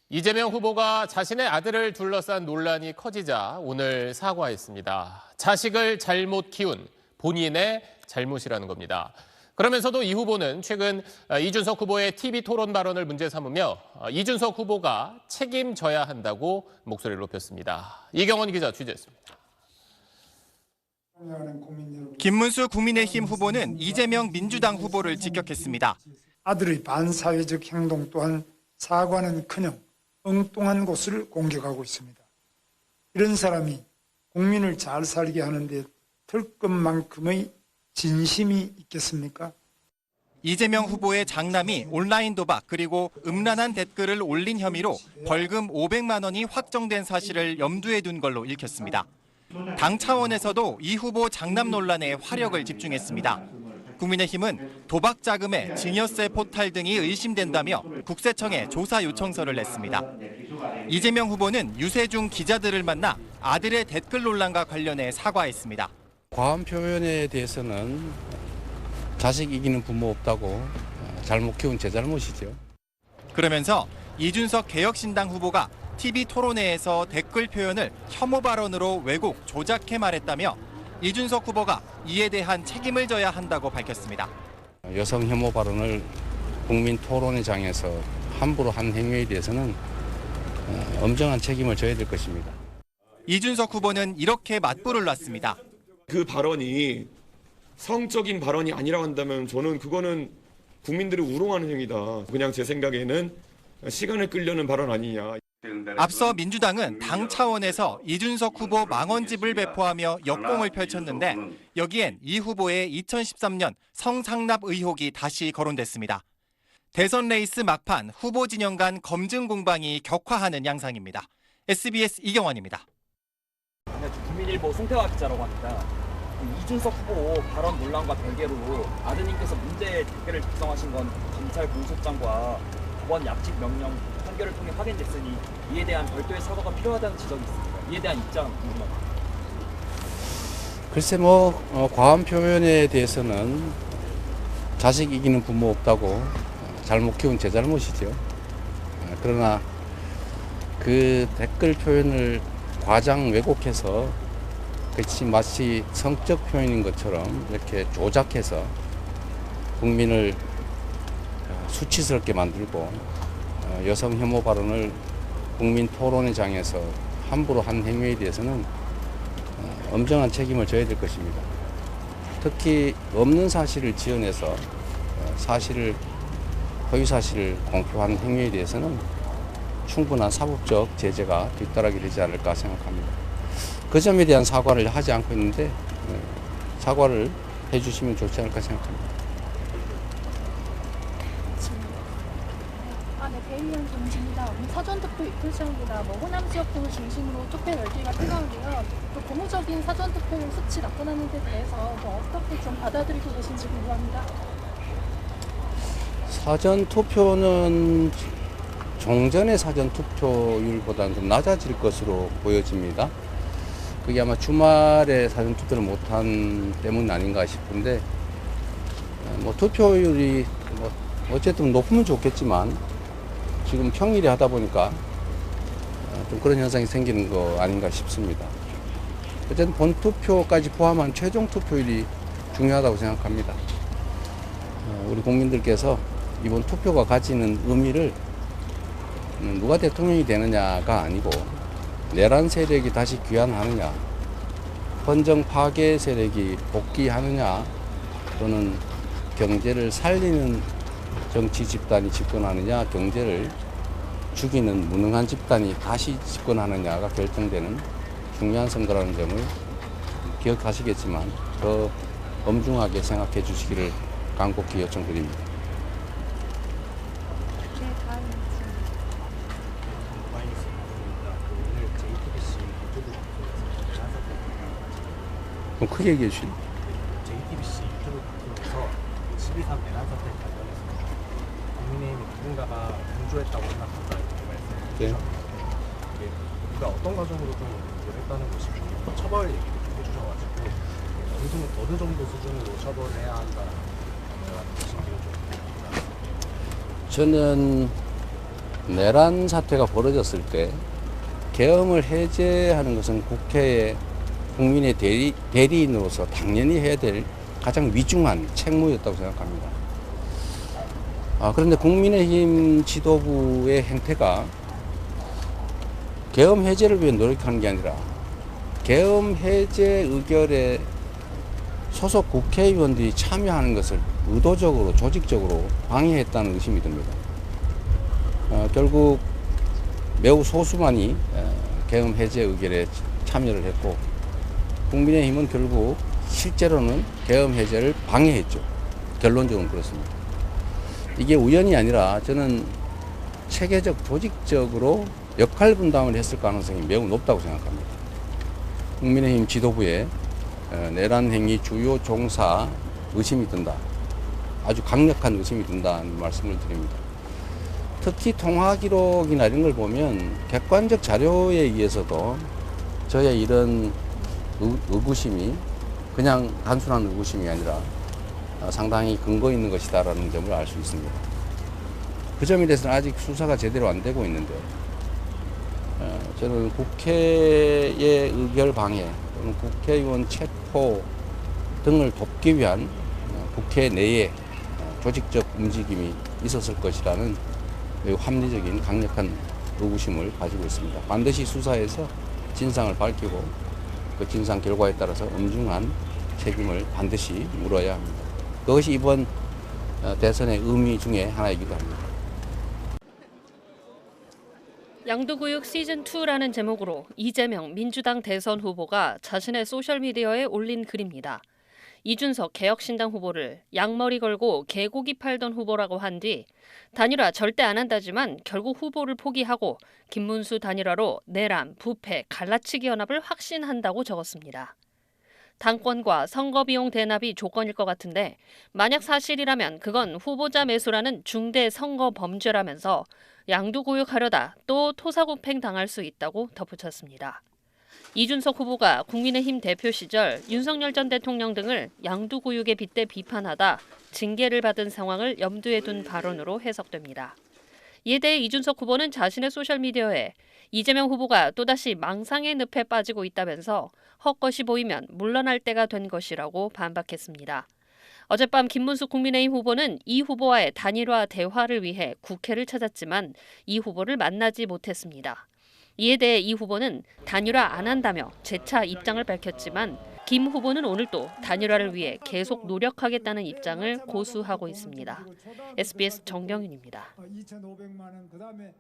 이재명 후보가 자신의 아들을 둘러싼 논란이 커지자 오늘 사과했습니다. 자식을 잘못 키운 본인의 잘못이라는 겁니다. 그러면서도 이 후보는 최근 이준석 후보의 TV 토론 발언을 문제 삼으며 이준석 후보가 책임져야 한다고 목소리를 높였습니다. 이경원 기자 취재했습니다. 김문수 국민의힘 후보는 이재명 민주당 후보를 직격했습니다. 아들의 반사회적 행동 또한 사과는커녕 엉뚱한 곳을 공격하고 있습니다. 이런 사람이 국민을 잘 살게 하는데 털끝만큼의 진심이 있겠습니까? 이재명 후보의 장남이 온라인 도박 그리고 음란한 댓글을 올린 혐의로 벌금 500만 원이 확정된 사실을 염두에 둔 걸로 읽혔습니다. 당 차원에서도 이 후보 장남 논란에 화력을 집중했습니다. 국민의힘은 도박 자금의 증여세 포탈 등이 의심된다며 국세청에 조사 요청서를 냈습니다. 이재명 후보는 유세 중 기자들을 만나 아들의 댓글 논란과 관련해 사과했습니다. 과한 표현에 대해서는 자식 이기는 부모 없다고 잘못 키운 제 잘못이죠. 그러면서 이준석 개혁신당 후보가 TV 토론회에서 댓글 표현을 혐오 발언으로 왜곡, 조작해 말했다며 이준석 후보가 이에 대한 책임을 져야 한다고 밝혔습니다. 여성 혐오 발언을 국민 토론회장에서 함부로 한 행위에 대해서는 엄정한 책임을 져야 될 것입니다. 이준석 후보는 이렇게 맞불을 놨습니다. 그 발언이 성적인 발언이 아니라고 한다면 저는 그거는 국민들을 우롱하는 행위다. 그냥 제 생각에는 시간을 끌려는 발언 아니냐. 앞서 민주당은 당 차원에서 이준석 후보 망언집을 배포하며 역공을 펼쳤는데 여기엔 이 후보의 2013년 성상납 의혹이 다시 거론됐습니다. 대선 레이스 막판 후보 진영 간 검증 공방이 격화하는 양상입니다. SBS 이경원입니다. 국민일보 송태화 기자라고 합니다. 이준석 후보 발언 논란과 별개로 아드님께서 문제 댓글을 작성하신 건 검찰 공소장과 법원 약식 명령 판결을 통해 확인됐으니 이에 대한 별도의 사과가 필요하다는 지적이 있습니다. 이에 대한 입장 궁금합니다. 글쎄 과한 표현에 대해서는 자식 이기는 부모 없다고 잘못 키운 제 잘못이죠. 그러나 그 댓글 표현을 과장 왜곡해서 마치 성적 표현인 것처럼 이렇게 조작해서 국민을 수치스럽게 만들고 여성 혐오 발언을 국민 토론회장에서 함부로 한 행위에 대해서는 엄정한 책임을 져야 될 것입니다. 특히 없는 사실을 지어내서 허위 사실을 공표한 행위에 대해서는 충분한 사법적 제재가 뒤따르게 되지 않을까 생각합니다. 그 점에 대한 사과를 하지 않고 있는데 사과를 해주시면 좋지 않을까 생각합니다. 대의원 정진이다. 사전투표 이틀째입니다. 호남 지역 등을 중심으로 투표 열기가 뜨거운데요. 고무적인 사전투표율 수치 나타나는 데 대해서 어떻게 좀 받아들이고 계신지 궁금합니다. 사전투표는 종전의 사전투표율보다는 좀 낮아질 것으로 보여집니다. 그게 아마 주말에 사전투표를 못한 때문 아닌가 싶은데 투표율이 어쨌든 높으면 좋겠지만 지금 평일에 하다 보니까 좀 그런 현상이 생기는 거 아닌가 싶습니다. 어쨌든 본투표까지 포함한 최종 투표율이 중요하다고 생각합니다. 우리 국민들께서 이번 투표가 가지는 의미를 누가 대통령이 되느냐가 아니고 내란 세력이 다시 귀환하느냐, 헌정 파괴 세력이 복귀하느냐, 또는 경제를 살리는 정치 집단이 집권하느냐, 경제를 죽이는 무능한 집단이 다시 집권하느냐가 결정되는 중요한 선거라는 점을 기억하시겠지만 더 엄중하게 생각해 주시기를 간곡히 요청드립니다. 좀 크게 얘기해 주시죠. JTBC 유튜브 통해서 12.3 내란 사태 관련해서 국민의힘이 누군가가 강조했다고 생각한다 이렇게 말씀해 주셨는데 이게 우리가 어떤 과정으로 좀 했다는 것인지 처벌 얘기를 좀 해주셔가지고 어느 정도 수준으로 처벌해야 한다는 것인지를 좀 궁금합니다. 저는 내란 사태가 벌어졌을 때 계엄을 해제하는 것은 국회의 국민의 대리인으로서 당연히 해야 될 가장 위중한 책무였다고 생각합니다. 그런데 국민의힘 지도부의 행태가 계엄 해제를 위해 노력하는 게 아니라 계엄 해제 의결에 소속 국회의원들이 참여하는 것을 의도적으로 조직적으로 방해했다는 의심이 듭니다. 결국 매우 소수만이 계엄 해제 의결에 참여를 했고 국민의힘은 결국 실제로는 계엄 해제를 방해했죠. 결론적으로 그렇습니다. 이게 우연이 아니라 저는 체계적 조직적으로 역할 분담을 했을 가능성이 매우 높다고 생각합니다. 국민의힘 지도부의 내란 행위 주요 종사 의심이 든다. 아주 강력한 의심이 든다는 말씀을 드립니다. 특히 통화 기록이나 이런 걸 보면 객관적 자료에 의해서도 저의 이런 의구심이 그냥 단순한 의구심이 아니라 상당히 근거 있는 것이다라는 점을 알 수 있습니다. 그 점에 대해서는 아직 수사가 제대로 안 되고 있는데 저는 국회의 의결 방해 또는 국회의원 체포 등을 돕기 위한 국회 내에 조직적 움직임이 있었을 것이라는 매우 합리적인 강력한 의구심을 가지고 있습니다. 반드시 수사해서 진상을 밝히고 그 진상 결과에 따라서 엄중한 책임을 반드시 물어야 합니다. 그것이 이번 대선의 의미 중에 하나이기도 합니다. 양두구육 시즌2라는 제목으로 이재명 민주당 대선 후보가 자신의 소셜미디어에 올린 글입니다. 이준석 개혁신당 후보를 양머리 걸고 개고기 팔던 후보라고 한 뒤 단일화 절대 안 한다지만 결국 후보를 포기하고 김문수 단일화로 내란, 부패, 갈라치기 연합을 확신한다고 적었습니다. 당권과 선거비용 대납이 조건일 것 같은데 만약 사실이라면 그건 후보자 매수라는 중대 선거 범죄라면서 양두구육하려다 또 토사구팽 당할 수 있다고 덧붙였습니다. 이준석 후보가 국민의힘 대표 시절 윤석열 전 대통령 등을 양두구육에 빗대 비판하다 징계를 받은 상황을 염두에 둔 발언으로 해석됩니다. 이에 대해 이준석 후보는 자신의 소셜미디어에 이재명 후보가 또다시 망상의 늪에 빠지고 있다면서 헛것이 보이면 물러날 때가 된 것이라고 반박했습니다. 어젯밤 김문수 국민의힘 후보는 이 후보와의 단일화 대화를 위해 국회를 찾았지만 이 후보를 만나지 못했습니다. 이에 대해 이 후보는 단일화 안 한다며 재차 입장을 밝혔지만 김 후보는 오늘 또 단일화를 위해 계속 노력하겠다는 입장을 고수하고 있습니다. SBS 정경윤입니다. 2,500만 원 그다음에